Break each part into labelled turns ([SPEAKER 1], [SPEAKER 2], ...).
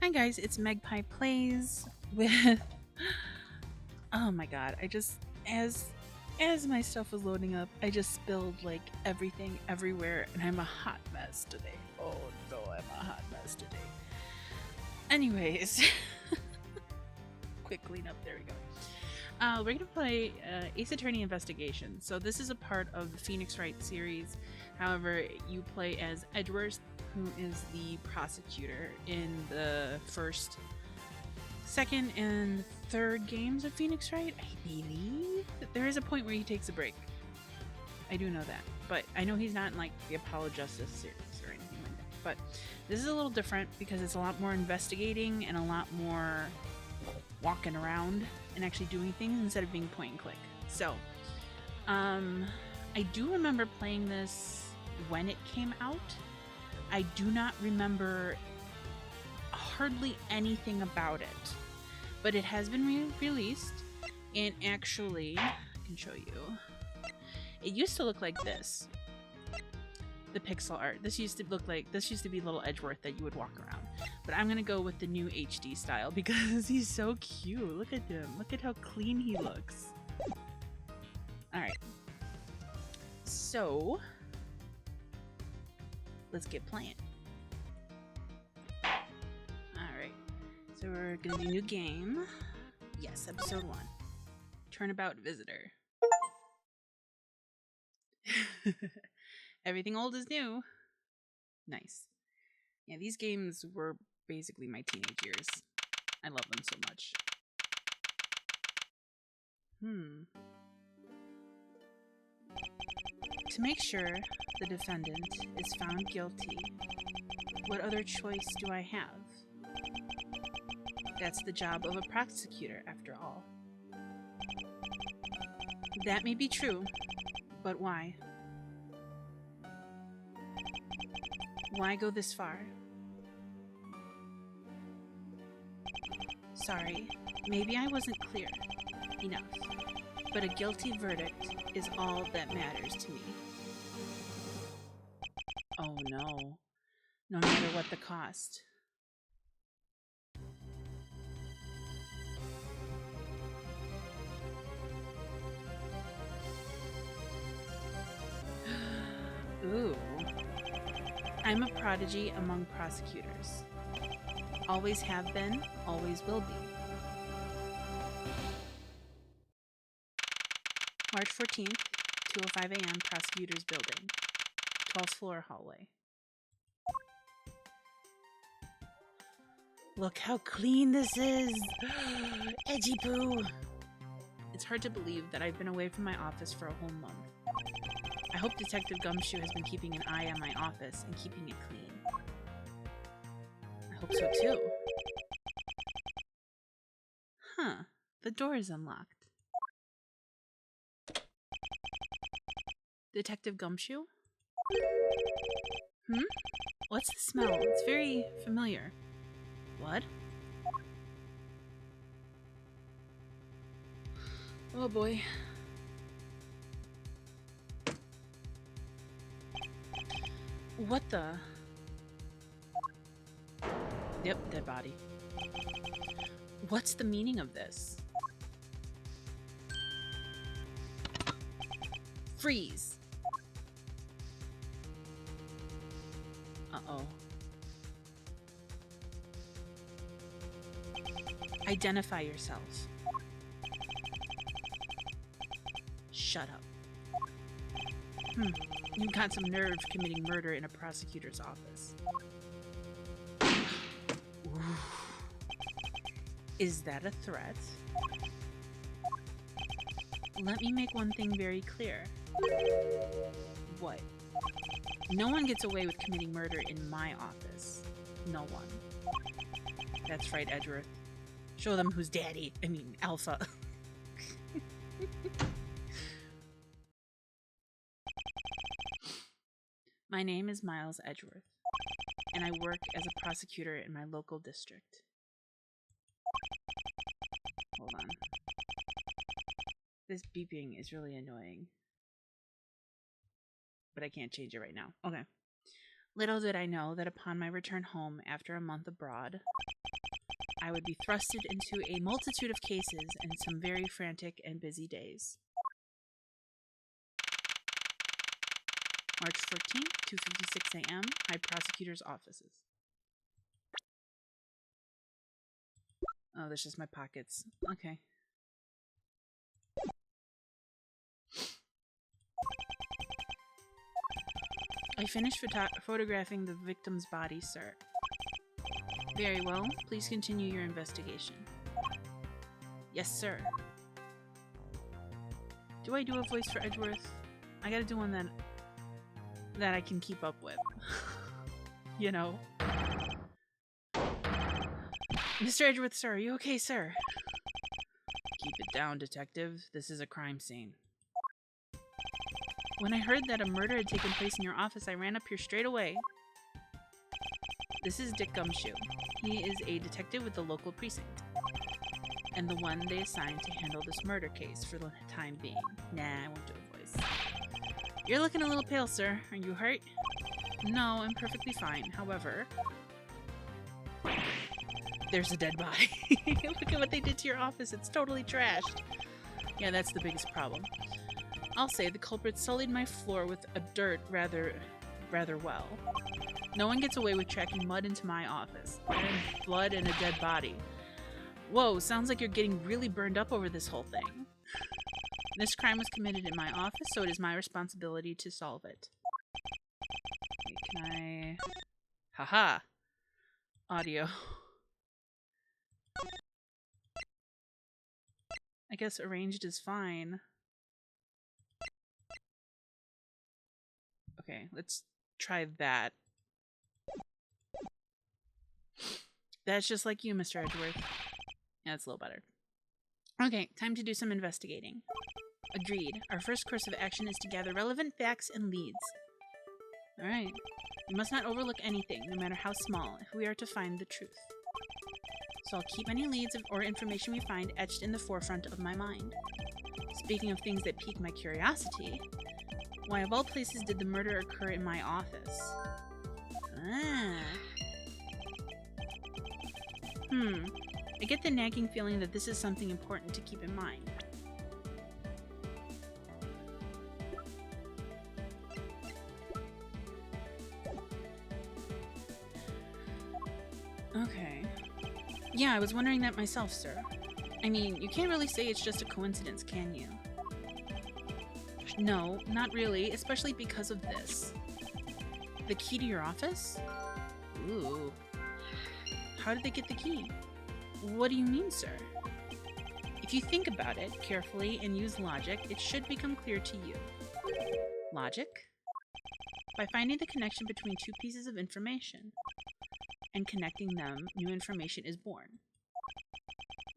[SPEAKER 1] Hi guys, it's Magpie Plays with oh my god, I just as my stuff was loading up, I just spilled like everything everywhere and I'm a hot mess today. Oh no, I'm a hot mess today. Anyways, quick cleanup, there we go. We're gonna play Ace Attorney Investigation. So this is a part of the Phoenix Wright series. However, you play as Edgeworth, who is the prosecutor in the first, second, and third games of Phoenix Wright. I believe there is a point where he takes a break. I do know that, but I know he's not in like the Apollo Justice series or anything like that. But this is a little different because it's a lot more investigating and a lot more walking around and actually doing things instead of being point and click. So, I do remember playing this when it came out. I do not remember hardly anything about it, but it has been released, and actually, I can show you. It used to look like this. The pixel art. This used to be little Edgeworth that you would walk around. But I'm gonna go with the new HD style because he's so cute. Look at him. Look at how clean he looks. Alright. So, let's get playing. Alright. So we're gonna do new game. Yes, episode 1. Turnabout visitor. Everything old is new. Nice. Yeah, these games were basically my teenage years. I love them so much. To make sure the defendant is found guilty, what other choice do I have? That's the job of a prosecutor, after all. That may be true, but why? Why go this far? Sorry, maybe I wasn't clear enough, but a guilty verdict is all that matters to me. Oh no, no matter what the cost. Ooh. I'm a prodigy among prosecutors. Always have been, always will be. March 14th, 2:05 a.m., Prosecutor's Building, 12th floor hallway. Look how clean this is! Edgy poo! It's hard to believe that I've been away from my office for a whole month. I hope Detective Gumshoe has been keeping an eye on my office and keeping it clean. I hope so too. Huh, the door is unlocked. Detective Gumshoe? What's the smell? It's very familiar. What? Oh boy. What the? Yep, dead body. What's the meaning of this? Freeze! Uh-oh. Identify yourself. Shut up. You've got some nerve committing murder in a prosecutor's office. Is that a threat? Let me make one thing very clear. What? No one gets away with committing murder in my office. No one. That's right, Edgeworth. Show them who's daddy. I mean, alpha. My name is Miles Edgeworth, and I work as a prosecutor in my local district. Hold on. This beeping is really annoying. But I can't change it right now. Okay. Little did I know that upon my return home after a month abroad, I would be thrusted into a multitude of cases and some very frantic and busy days. March 14th, 2:56 a.m., High Prosecutor's Offices. Oh, that's just my pockets. Okay. I finished photographing the victim's body, sir. Very well. Please continue your investigation. Yes, sir. Do I do a voice for Edgeworth? I gotta do one that I can keep up with. You know. Mr. Edgeworth, sir, are you okay, sir? Keep it down, detective. This is a crime scene. When I heard that a murder had taken place in your office, I ran up here straight away. This is Dick Gumshoe. He is a detective with the local precinct, and the one they assigned to handle this murder case for the time being. Nah, I won't do a voice. You're looking a little pale, sir. Are you hurt? No, I'm perfectly fine. However, there's a dead body. Look at what they did to your office. It's totally trashed. Yeah, that's the biggest problem. I'll say the culprit sullied my floor with a dirt rather well. No one gets away with tracking mud into my office. And blood and a dead body. Whoa, sounds like you're getting really burned up over this whole thing. This crime was committed in my office, so it is my responsibility to solve it. Wait, can I... Haha! Audio. I guess arranged is fine. Okay, let's try that. That's just like you, Mr. Edgeworth. Yeah, it's a little better. Okay, time to do some investigating. Agreed. Our first course of action is to gather relevant facts and leads. Alright. We must not overlook anything, no matter how small, if we are to find the truth. So I'll keep any leads or information we find etched in the forefront of my mind. Speaking of things that pique my curiosity, why of all places did the murder occur in my office? I get the nagging feeling that this is something important to keep in mind. Okay. Yeah, I was wondering that myself, sir. I mean, you can't really say it's just a coincidence, can you? No, not really, especially because of this. The key to your office? Ooh. How did they get the key? What do you mean, sir? If you think about it carefully and use logic, it should become clear to you. Logic? By finding the connection between two pieces of information and connecting them, new information is born.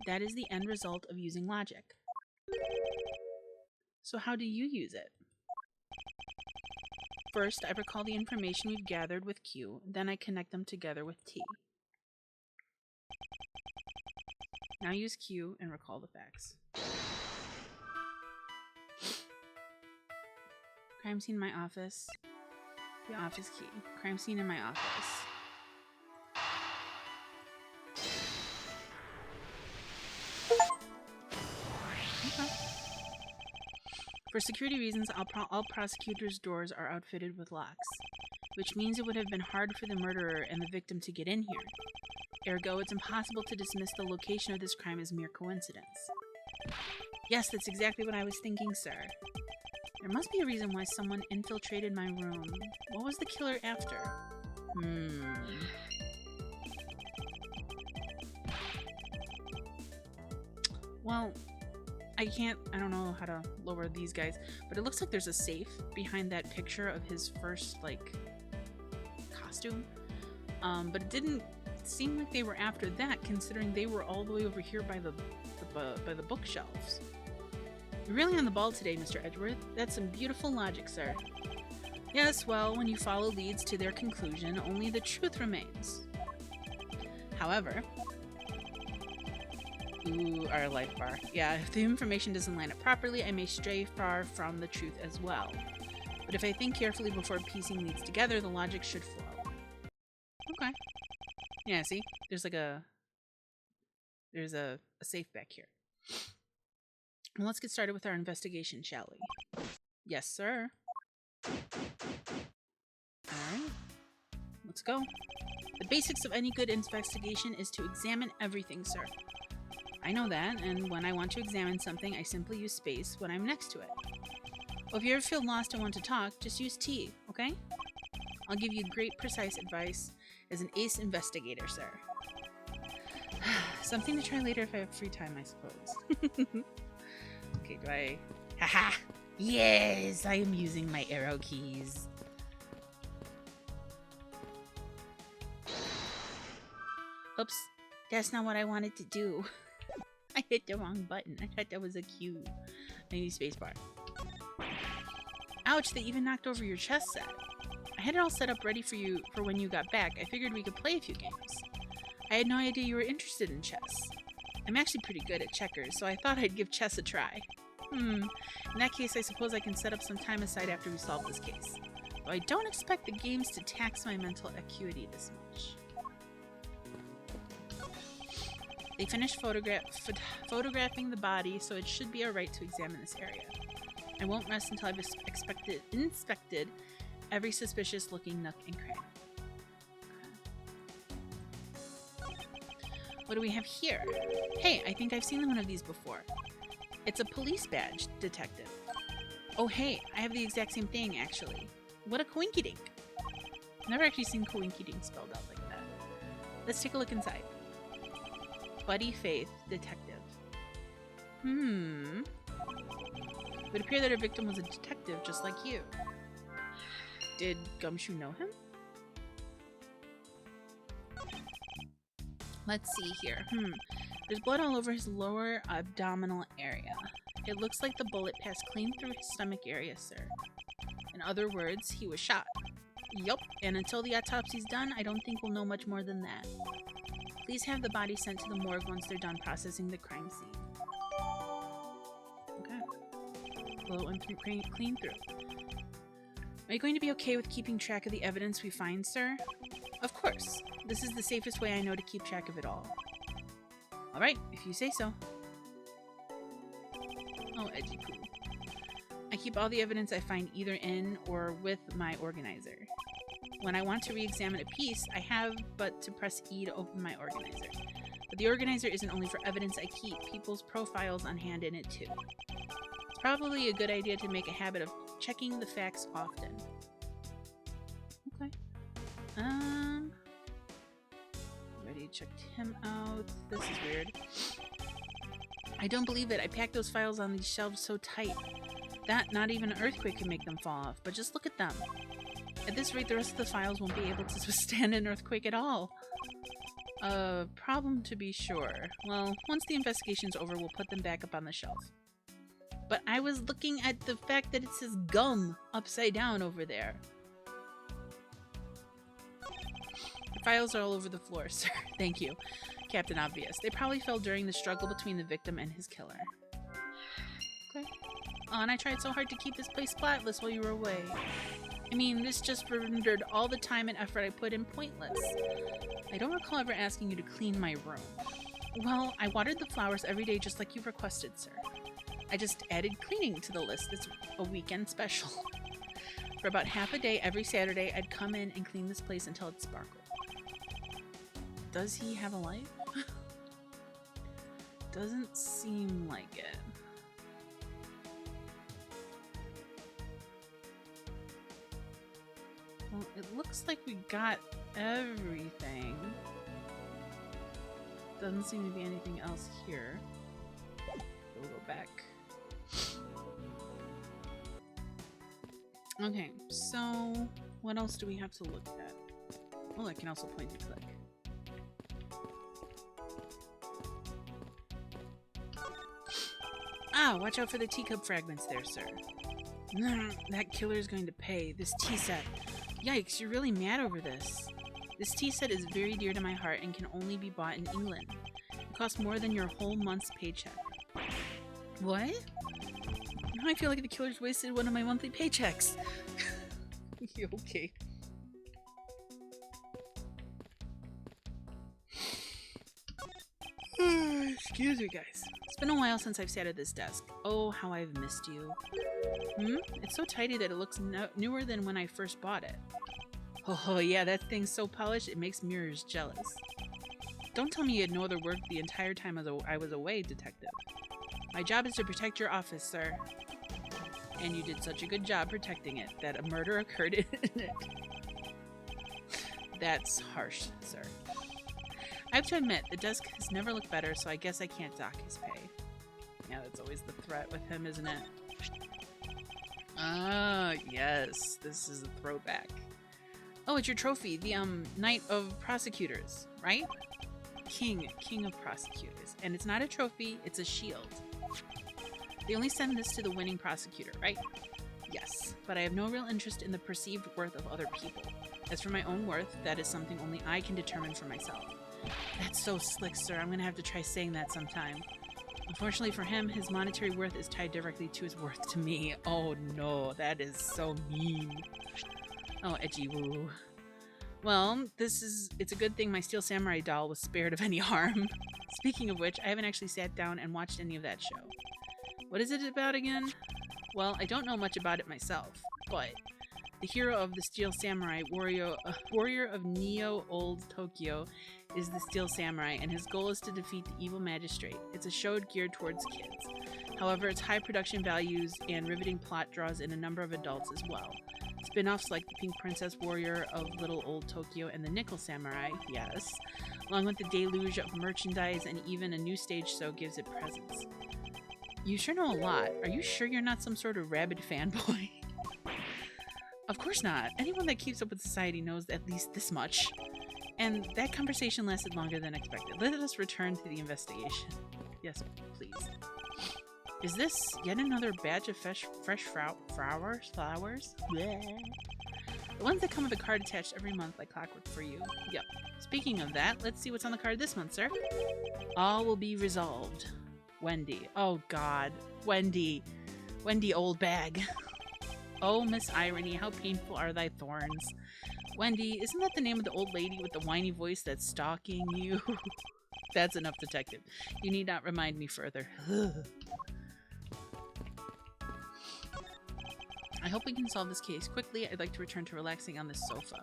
[SPEAKER 1] That is the end result of using logic. So how do you use it? First, I recall the information we've gathered with Q, then I connect them together with T. Now use Q and recall the facts. Crime scene in my office. The office key. Crime scene in my office. Okay. For security reasons, all prosecutors' doors are outfitted with locks, which means it would have been hard for the murderer and the victim to get in here. Ergo, it's impossible to dismiss the location of this crime as mere coincidence. Yes, that's exactly what I was thinking, sir. There must be a reason why someone infiltrated my room. What was the killer after? Well, I don't know how to lower these guys, but it looks like there's a safe behind that picture of his first, costume. But it didn't seem like they were after that, considering they were all the way over here by the bookshelves. You're really on the ball today, Mr. Edgeworth. That's some beautiful logic, sir. Yes, well, when you follow leads to their conclusion, only the truth remains. However... Ooh, our life bar. Yeah, if the information doesn't line up properly, I may stray far from the truth as well. But if I think carefully before piecing leads together, the logic should flow. Yeah, see? There's like there's a safe back here. Well, let's get started with our investigation, shall we? Yes, sir. Alright, let's go. The basics of any good investigation is to examine everything, sir. I know that, and when I want to examine something, I simply use space when I'm next to it. Well, if you ever feel lost and want to talk, just use T, okay? I'll give you great, precise advice as an ace investigator, sir. Something to try later if I have free time, I suppose. Okay, do I... Haha! Yes! I am using my arrow keys. Oops. That's not what I wanted to do. I hit the wrong button. I thought that was a cue. I need spacebar. Ouch, they even knocked over your chess set. I had it all set up ready for you for when you got back. I figured we could play a few games. I had no idea you were interested in chess. I'm actually pretty good at checkers, so I thought I'd give chess a try. In that case, I suppose I can set up some time aside after we solve this case. Though I don't expect the games to tax my mental acuity this much. They finished photographing the body, so it should be alright to examine this area. I won't rest until I've inspected every suspicious-looking nook and cranny. What do we have here? Hey, I think I've seen one of these before. It's a police badge, detective. Oh hey, I have the exact same thing, actually. What a coinkydink. Never actually seen coinkydink spelled out like that. Let's take a look inside. Buddy Faith, detective. It would appear that our victim was a detective just like you. Did Gumshoe know him? Let's see here. There's blood all over his lower abdominal area. It looks like the bullet passed clean through his stomach area, sir. In other words, he was shot. Yup, and until the autopsy's done, I don't think we'll know much more than that. Please have the body sent to the morgue once they're done processing the crime scene. Okay. Blow and clean through. Are you going to be okay with keeping track of the evidence we find, sir? Of course. This is the safest way I know to keep track of it all. Alright, if you say so. Oh, edgy poo. I keep all the evidence I find either in or with my organizer. When I want to re-examine a piece, I have but to press E to open my organizer. But the organizer isn't only for evidence I keep people's profiles on hand in it too. It's probably a good idea to make a habit of checking the facts often. Okay. Already checked him out. This is weird. I don't believe it. I packed those files on these shelves so tight that not even an earthquake can make them fall off. But just look at them. At this rate, the rest of the files won't be able to withstand an earthquake at all. Problem to be sure. Well, once the investigation's over, we'll put them back up on the shelf. But I was looking at the fact that it says gum upside down over there. The files are all over the floor, sir. Thank you, Captain Obvious. They probably fell during the struggle between the victim and his killer. Okay. Oh, and I tried so hard to keep this place spotless while you were away. I mean, this just rendered all the time and effort I put in pointless. I don't recall ever asking you to clean my room. Well, I watered the flowers every day just like you requested, sir. I just added cleaning to the list as a weekend special. For about half a day every Saturday, I'd come in and clean this place until it sparkled. Does he have a life? Doesn't seem like it. Well, it looks like we got everything. Doesn't seem to be anything else here. We'll go back. Okay, so what else do we have to look at? Oh, I can also point and click. Ah, watch out for the teacup fragments there, sir. That killer's going to pay. This tea set. Yikes, you're really mad over this. This tea set is very dear to my heart and can only be bought in England. It costs more than your whole month's paycheck. What? Now I feel like the killer's wasted one of my monthly paychecks. Okay. Excuse me, guys. It's been a while since I've sat at this desk. Oh, how I've missed you. It's so tidy that it looks newer than when I first bought it. Oh, yeah, that thing's so polished it makes mirrors jealous. Don't tell me you had no other work the entire time I was away, Detective. My job is to protect your office, sir. And you did such a good job protecting it that a murder occurred in it. That's harsh, sir. I have to admit, the desk has never looked better, so I guess I can't dock his pay. Yeah, that's always the threat with him, isn't it? Ah, yes, this is a throwback. Oh, it's your trophy, the, Knight of Prosecutors, right? King of Prosecutors. And it's not a trophy, it's a shield. They only send this to the winning prosecutor, right? Yes, but I have no real interest in the perceived worth of other people. As for my own worth, that is something only I can determine for myself. That's so slick, sir. I'm gonna have to try saying that sometime. Unfortunately for him, his monetary worth is tied directly to his worth to me. Oh no, that is so mean. Oh, edgy woo. Well, it's a good thing my Steel Samurai doll was spared of any harm. Speaking of which, I haven't actually sat down and watched any of that show. What is it about again? Well, I don't know much about it myself, but the hero of the Steel Samurai, warrior of Neo Old Tokyo, is the Steel Samurai, and his goal is to defeat the evil magistrate. It's a show geared towards kids. However, its high production values and riveting plot draws in a number of adults as well. Spin-offs like the Pink Princess Warrior of Little Old Tokyo and the Nickel Samurai, yes, along with the deluge of merchandise and even a new stage show gives it presence. You sure know a lot. Are you sure you're not some sort of rabid fanboy? Of course not. Anyone that keeps up with society knows at least this much. And that conversation lasted longer than expected. Let us return to the investigation. Yes, please. Is this yet another batch of fresh flowers? Bleh. The ones that come with a card attached every month like clockwork for you. Yep. Speaking of that, let's see what's on the card this month, sir. All will be resolved. Wendy. Oh, God. Wendy. Wendy, old bag. Oh, Miss Irony, how painful are thy thorns. Wendy, isn't that the name of the old lady with the whiny voice that's stalking you? That's enough, Detective. You need not remind me further. I hope we can solve this case quickly. I'd like to return to relaxing on this sofa.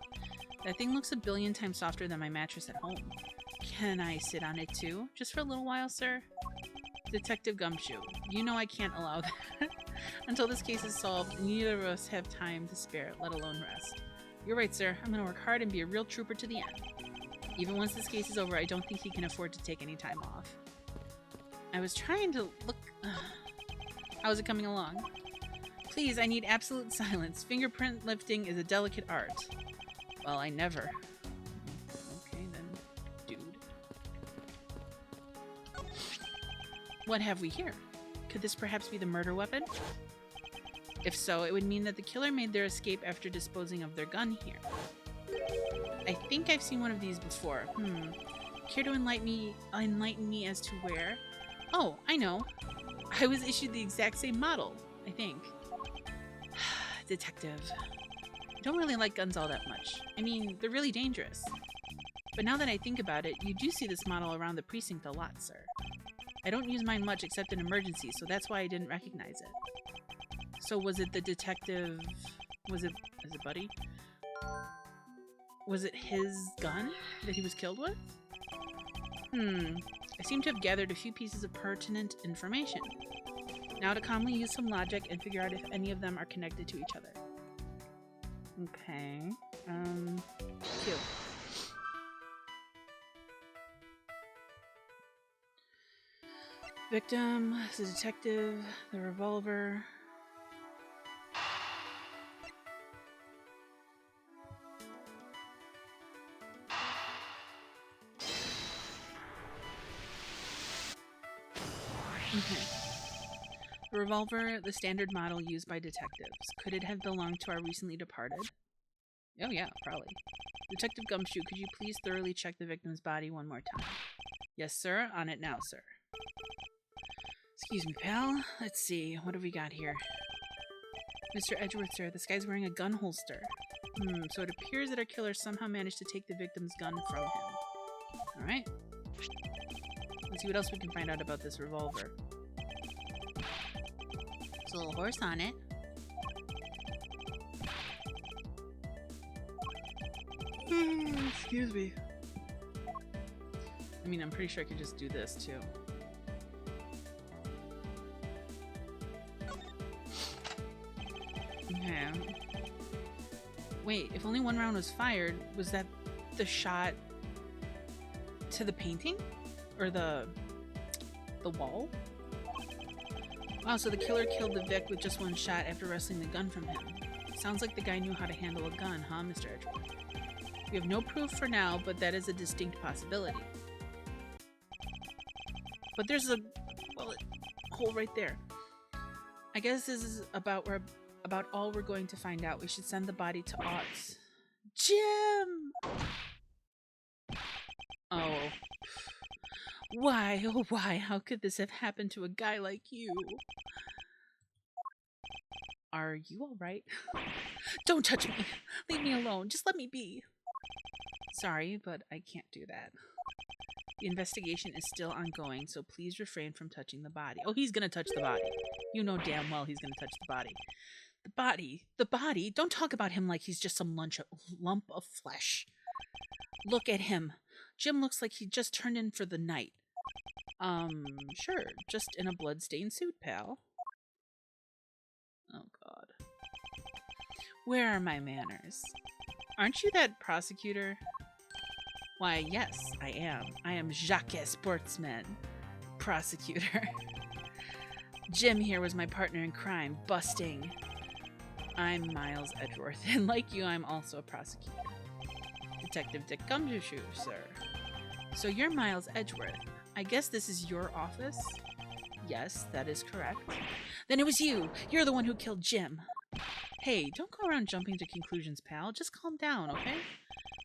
[SPEAKER 1] That thing looks a billion times softer than my mattress at home. Can I sit on it too? Just for a little while, sir? Detective Gumshoe, you know I can't allow that. Until this case is solved, neither of us have time to spare, let alone rest. You're right, sir. I'm gonna work hard and be a real trooper to the end. Even once this case is over, I don't think he can afford to take any time off. I was trying to look... How's it coming along? Please, I need absolute silence. Fingerprint lifting is a delicate art. Well, I never... Okay, then, dude. What have we here? Could this perhaps be the murder weapon? If so, it would mean that the killer made their escape after disposing of their gun here. I think I've seen one of these before. Care to enlighten me as to where? Oh, I know. I was issued the exact same model, I think. Detective. I don't really like guns all that much. I mean, they're really dangerous. But now that I think about it, you do see this model around the precinct a lot, sir. I don't use mine much except in emergencies, so that's why I didn't recognize it. So was it the detective... Is it Buddy? Was it his gun that he was killed with? I seem to have gathered a few pieces of pertinent information. Now to calmly use some logic and figure out if any of them are connected to each other. Okay. Cute. Victim, the detective, the revolver. Okay. The revolver, the standard model used by detectives. Could it have belonged to our recently departed? Oh yeah, probably. Detective Gumshoe, could you please thoroughly check the victim's body one more time? Yes, sir. On it now, sir. Excuse me, pal. Let's see. What have we got here? Mr. Edgeworth, sir. This guy's wearing a gun holster. So it appears that our killer somehow managed to take the victim's gun from him. Alright. Let's see what else we can find out about this revolver. There's a little horse on it. Excuse me. I mean, I'm pretty sure I could just do this too. Okay. Wait, if only one round was fired, was that the shot to the painting? Or the wall? Wow, so the killer killed the Vic with just one shot after wresting the gun from him. Sounds like the guy knew how to handle a gun, huh, Mr. Edgeworth? We have no proof for now, but that is a distinct possibility. But there's a hole right there. I guess this is about all we're going to find out. We should send the body to Otts. Jim! Oh. Why, oh why, how could this have happened to a guy like you? Are you alright? Don't touch me! Leave me alone, just let me be! Sorry, but I can't do that. The investigation is still ongoing, so please refrain from touching the body. Oh, he's gonna touch the body. You know damn well he's gonna touch the body. The body? Don't talk about him like he's just some lump of flesh. Look at him. Jim looks like he just turned in for the night. Sure, just in a blood-stained suit, pal. Oh, God. Where are my manners? Aren't you that prosecutor? Why, yes, I am. I am Jacques Sportsman, prosecutor. Jim here was my partner in crime, busting. I'm Miles Edgeworth, and like you, I'm also a prosecutor. Detective Dick Gumshoe, sir. So you're Miles Edgeworth. I guess this is your office? Yes, that is correct. Then it was you! You're the one who killed Jim! Hey, don't go around jumping to conclusions, pal. Just calm down, okay?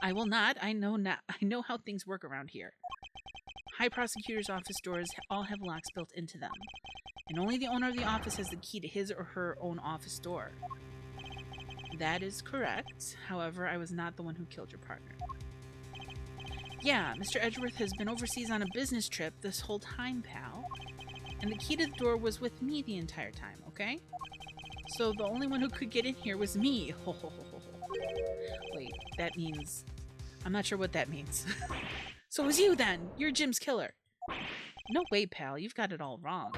[SPEAKER 1] I will not. I know how things work around here. High prosecutor's office doors all have locks built into them. And only the owner of the office has the key to his or her own office door. That is correct. However, I was not the one who killed your partner. Yeah, Mr. Edgeworth has been overseas on a business trip this whole time, pal. And the key to the door was with me the entire time, okay? So the only one who could get in here was me. Ho, ho, ho, ho, ho. Wait, that means... I'm not sure what that means. So it was you then! You're Jim's killer! No way, pal. You've got it all wrong.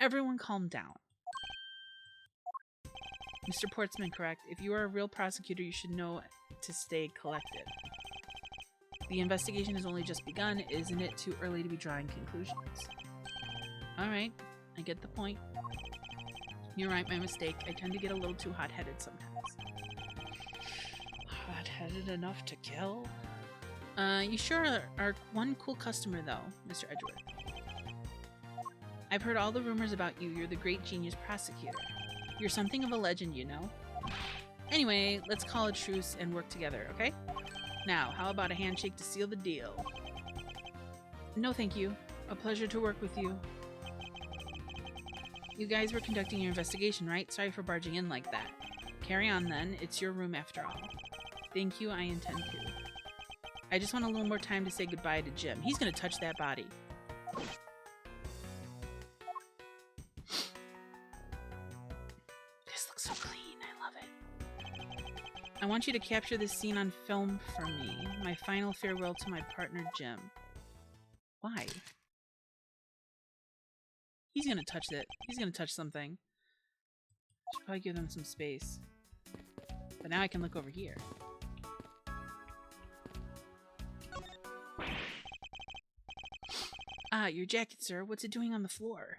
[SPEAKER 1] Everyone calm down. Mr. Portsman, correct. If you are a real prosecutor, you should know to stay collected. The investigation has only just begun. Isn't it too early to be drawing conclusions? Alright, I get the point. You're right, my mistake. I tend to get a little too hot-headed sometimes. Hot-headed enough to kill? You sure are one cool customer, though, Mr. Edgeworth. I've heard all the rumors about you. You're the great genius prosecutor. You're something of a legend, you know? Anyway, let's call a truce and work together, okay? Now, how about a handshake to seal the deal? No, thank you. A pleasure to work with you. You guys were conducting your investigation, right? Sorry for barging in like that. Carry on, then. It's your room, after all. Thank you, I intend to. I just want a little more time to say goodbye to Jim. He's gonna touch that body. This looks so clean. I love it. I want you to capture this scene on film for me. My final farewell to my partner, Jim. Why? He's gonna touch it. He's gonna touch something. Should probably give them some space. But now I can look over here. Ah, your jacket, sir. What's it doing on the floor?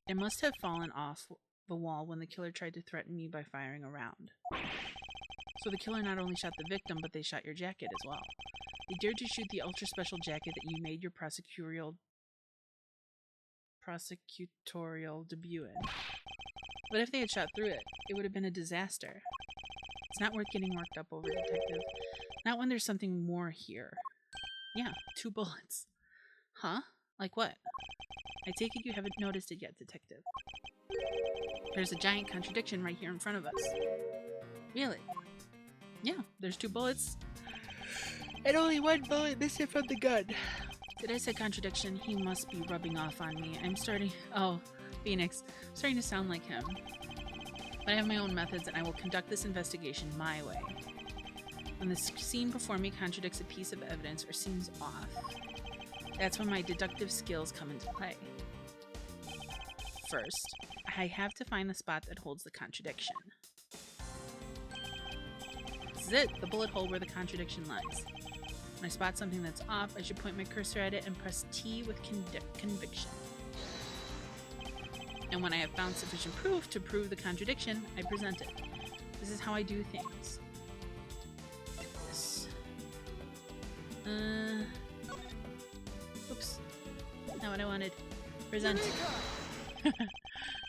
[SPEAKER 1] It must have fallen off the wall when the killer tried to threaten me by firing a round. So the killer not only shot the victim, but they shot your jacket as well. They dared to shoot the ultra-special jacket that you made your prosecutorial debut in. But if they had shot through it, it would have been a disaster. It's not worth getting worked up over, detective. Not when there's something more here. Yeah, 2 bullets. Huh? Like what? I take it you haven't noticed it yet, detective. There's a giant contradiction right here in front of us. Really? Yeah, there's 2 bullets. And only 1 bullet missing from the gun. Did I say contradiction? He must be rubbing off on me. I'm starting... Oh, Phoenix. I'm starting to sound like him. But I have my own methods, and I will conduct this investigation my way. When the scene before me contradicts a piece of evidence or seems off, that's when my deductive skills come into play. First, I have to find the spot that holds the contradiction. This is it, the bullet hole where the contradiction lies. When I spot something that's off, I should point my cursor at it and press T with conviction. And when I have found sufficient proof to prove the contradiction, I present it. This is how I do things. This. Oops. Not what I wanted. Present.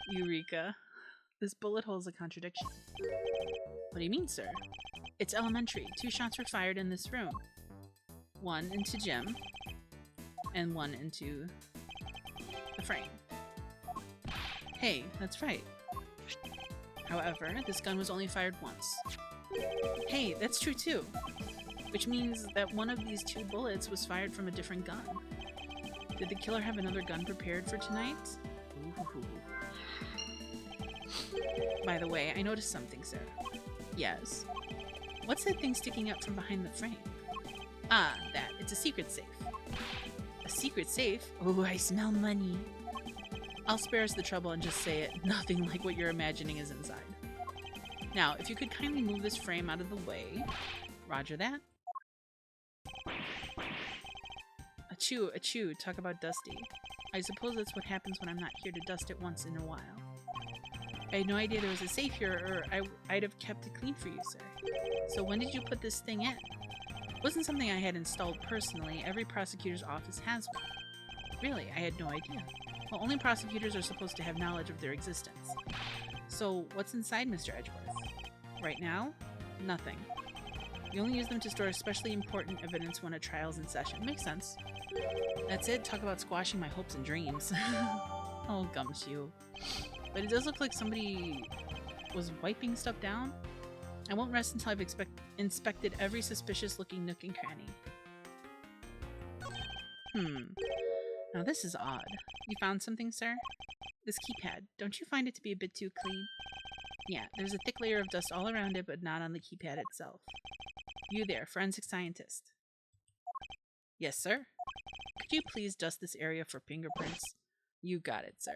[SPEAKER 1] Eureka. This bullet hole is a contradiction. What do you mean, sir? It's elementary. 2 shots were fired in this room. 1 into Jim, and 1 into the frame. Hey, that's right. However, this gun was only fired once. Hey, that's true too. Which means that one of these 2 bullets was fired from a different gun. Did the killer have another gun prepared for tonight? Ooh. By the way, I noticed something, sir. Yes. What's that thing sticking up from behind the frame? Ah, that. It's a secret safe. A secret safe? Oh, I smell money. I'll spare us the trouble and just say it. Nothing like what you're imagining is inside. Now, if you could kindly move this frame out of the way. Roger that. Achoo, achoo, talk about dusty. I suppose that's what happens when I'm not here to dust it once in a while. I had no idea there was a safe here, or I'd have kept it clean for you, sir. So when did you put this thing in? It wasn't something I had installed personally. Every prosecutor's office has one. Really, I had no idea. Well, only prosecutors are supposed to have knowledge of their existence. So what's inside, Mr. Edgeworth? Right now? Nothing. We only use them to store especially important evidence when a trial's in session. Makes sense. That's it. Talk about squashing my hopes and dreams. Oh, gumshoe. But it does look like somebody was wiping stuff down. I won't rest until I've inspected every suspicious-looking nook and cranny. Now this is odd. You found something, sir? This keypad. Don't you find it to be a bit too clean? Yeah, there's a thick layer of dust all around it, but not on the keypad itself. You there, forensic scientist. Yes, sir? Could you please dust this area for fingerprints? You got it, sir.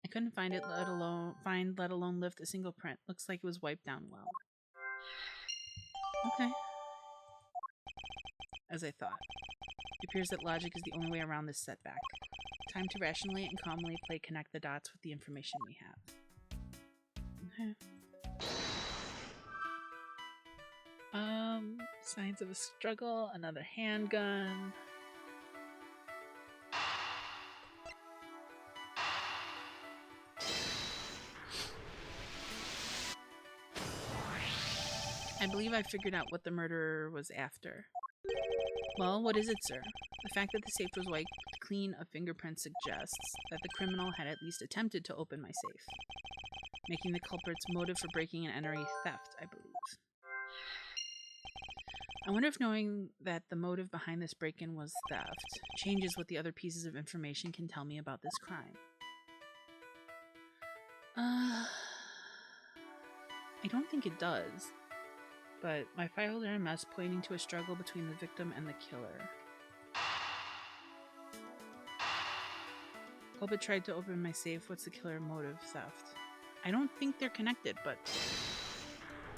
[SPEAKER 1] I couldn't find it, let alone lift a single print. Looks like it was wiped down well. Okay. As I thought. It appears that logic is the only way around this setback. Time to rationally and calmly connect the dots with the information we have. Okay. Signs of a struggle, another handgun. I believe I figured out what the murderer was after. Well, what is it, sir? The fact that the safe was wiped clean of fingerprints suggests that the criminal had at least attempted to open my safe, making the culprit's motive for breaking and entering theft, I believe. I wonder if knowing that the motive behind this break-in was theft changes what the other pieces of information can tell me about this crime. I don't think it does. But my files are a mess, pointing to a struggle between the victim and the killer. Culprit tried to open my safe. What's the killer motive? Theft. I don't think they're connected, but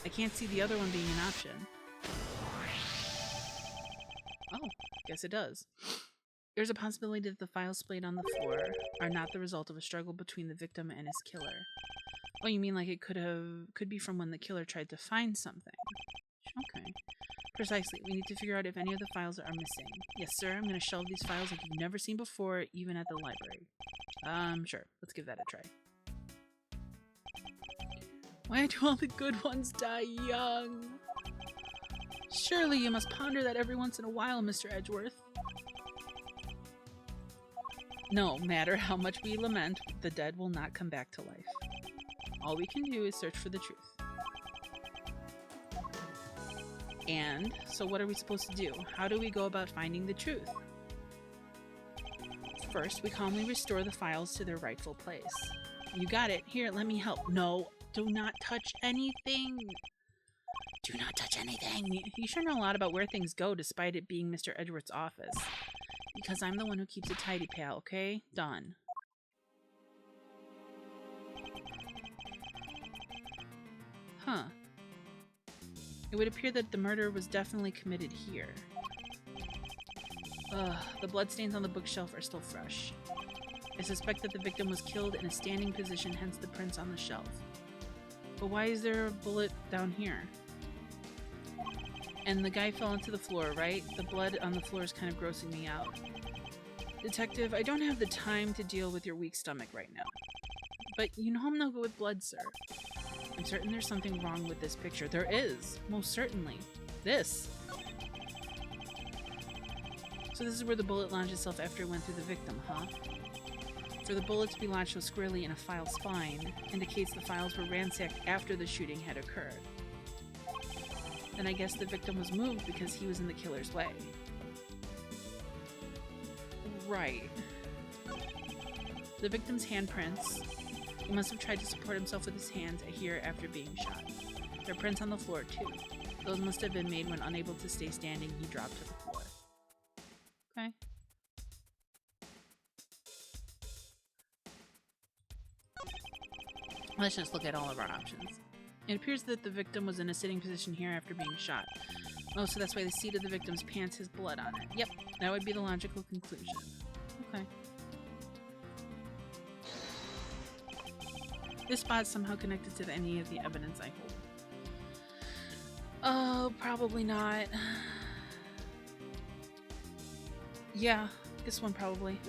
[SPEAKER 1] I can't see the other one being an option. Oh, guess it does. There's a possibility that the files splayed on the floor are not the result of a struggle between the victim and his killer. Oh, you mean like it could be from when the killer tried to find something? Okay. Precisely. We need to figure out if any of the files are missing. Yes, sir. I'm going to shelve these files like you've never seen before, even at the library. Sure. Let's give that a try. Why do all the good ones die young? Surely you must ponder that every once in a while, Mr. Edgeworth. No matter how much we lament, the dead will not come back to life. All we can do is search for the truth. And so what are we supposed to do? How do we go about finding the truth? First, we calmly restore the files to their rightful place. You got it. Here, let me help. No, do not touch anything. Do not touch anything. You sure know a lot about where things go despite it being Mr. Edgeworth's office. Because I'm the one who keeps it tidy, pal, okay? Done. Huh. It would appear that the murder was definitely committed here. Ugh, the bloodstains on the bookshelf are still fresh. I suspect that the victim was killed in a standing position, hence the prints on the shelf. But why is there a bullet down here? And the guy fell onto the floor, right? The blood on the floor is kind of grossing me out. Detective, I don't have the time to deal with your weak stomach right now. But you know I'm no good with blood, sir. I'm certain there's something wrong with this picture. There is, most certainly. This. So this is where the bullet lodged itself after it went through the victim, huh? For the bullet to be lodged so squarely in a file spine indicates the files were ransacked after the shooting had occurred. Then I guess the victim was moved because he was in the killer's way. Right. The victim's handprints. He must have tried to support himself with his hands here after being shot. There are prints on the floor too. Those must have been made when unable to stay standing, he dropped to the floor. Okay. Let's just look at all of our options. It appears that the victim was in a sitting position here after being shot. Oh, so that's why the seat of the victim's pants has blood on it. Yep, that would be the logical conclusion. Okay. This spot's somehow connected to any of the evidence I hold. Oh, probably not. Yeah, this one probably.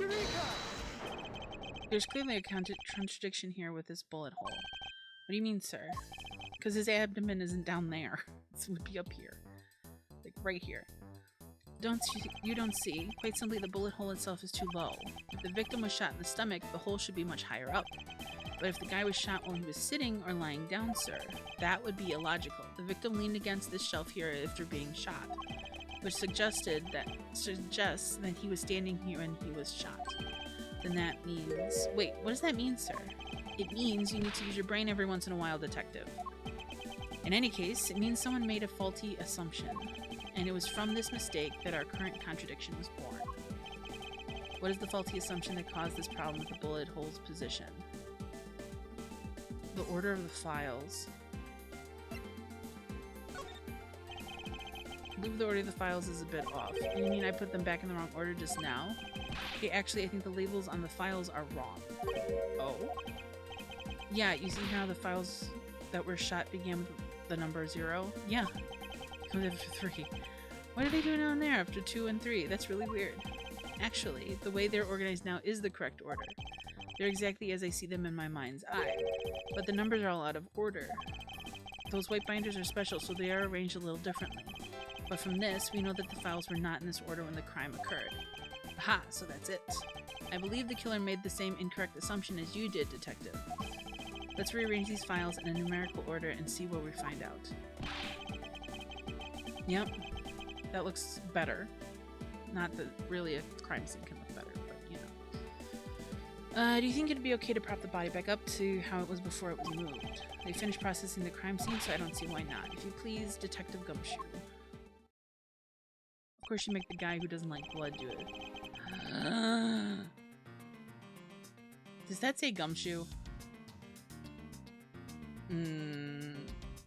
[SPEAKER 1] There's clearly a contradiction here with this bullet hole. What do you mean, sir? Because his abdomen isn't down there. It would be up here. Like, right here. You don't see. Quite simply, the bullet hole itself is too low. If the victim was shot in the stomach, the hole should be much higher up. But if the guy was shot while he was sitting or lying down, sir, that would be illogical. The victim leaned against this shelf here after being shot, which suggests that he was standing here when he was shot. Then that means... Wait, what does that mean, sir? It means you need to use your brain every once in a while, detective. In any case, it means someone made a faulty assumption, and it was from this mistake that our current contradiction was born. What is the faulty assumption that caused this problem with the bullet hole's position? The order of the files. I believe the order of the files is a bit off. You mean I put them back in the wrong order just now? Okay, actually, I think the labels on the files are wrong. Oh? Yeah, you see how the files that were shot began with the number 0? Yeah. Comes after 3. What are they doing down there after 2 and 3? That's really weird. Actually, the way they're organized now is the correct order. They're exactly as I see them in my mind's eye. But the numbers are all out of order. Those white binders are special, so they are arranged a little differently. But from this, we know that the files were not in this order when the crime occurred. Aha, so that's it. I believe the killer made the same incorrect assumption as you did, detective. Let's rearrange these files in a numerical order and see what we find out. Yep, that looks better. Not that really a crime scene can look better, but you know. Do you think it'd be okay to prop the body back up to how it was before it was moved? They finished processing the crime scene, so I don't see why not. If you please, Detective Gumshoe. Of course you make the guy who doesn't like blood do it. Does that say Gumshoe?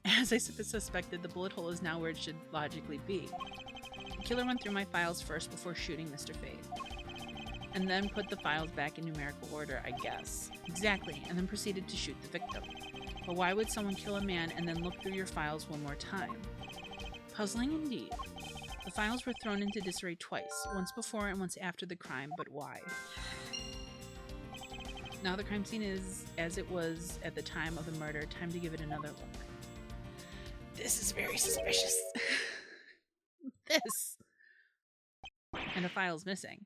[SPEAKER 1] As I suspected, the bullet hole is now where it should logically be. The killer went through my files first before shooting Mr. Fade. And then put the files back in numerical order, I guess. Exactly, and then proceeded to shoot the victim. But why would someone kill a man and then look through your files one more time? Puzzling indeed. The files were thrown into disarray twice, once before and once after the crime, but why? Now the crime scene is as it was at the time of the murder. Time to give it another look. This is very suspicious. This. And a file's missing.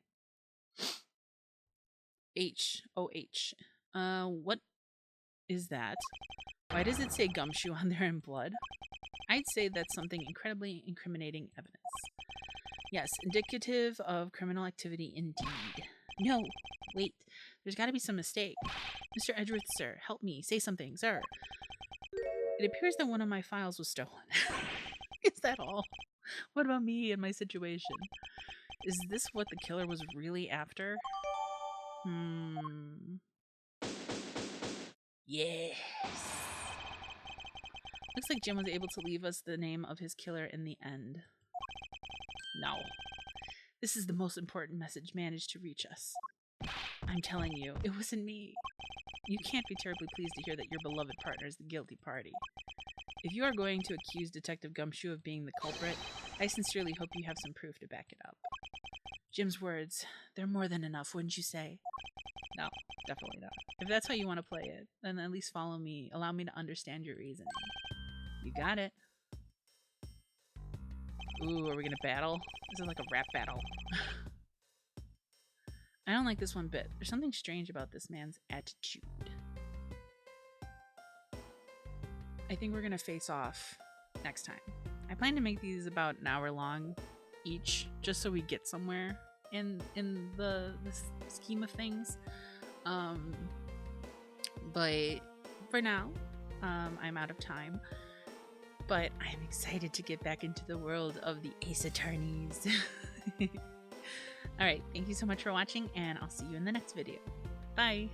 [SPEAKER 1] H. O-H. What is that? Why does it say gumshoe on there in blood? I'd say that's something incredibly incriminating evidence. Yes, indicative of criminal activity indeed. No, wait, there's got to be some mistake. Mr. Edgeworth, sir, help me. Say something, sir. It appears that one of my files was stolen. Is that all? What about me and my situation? Is this what the killer was really after? Yes. Looks like Jim was able to leave us the name of his killer in the end. No. This is the most important message managed to reach us. I'm telling you, it wasn't me. You can't be terribly pleased to hear that your beloved partner is the guilty party. If you are going to accuse Detective Gumshoe of being the culprit, I sincerely hope you have some proof to back it up. Jim's words, they're more than enough, wouldn't you say? No, definitely not. If that's how you want to play it, then at least follow me. Allow me to understand your reasoning. You got it. Ooh, are we gonna battle? This is like a rap battle. I don't like this one bit. There's something strange about this man's attitude. I think we're gonna face off next time. I plan to make these about an hour long each, just so we get somewhere in the scheme of things. But for now, I'm out of time. But I'm excited to get back into the world of the Ace Attorneys. Alright, thank you so much for watching, and I'll see you in the next video. Bye!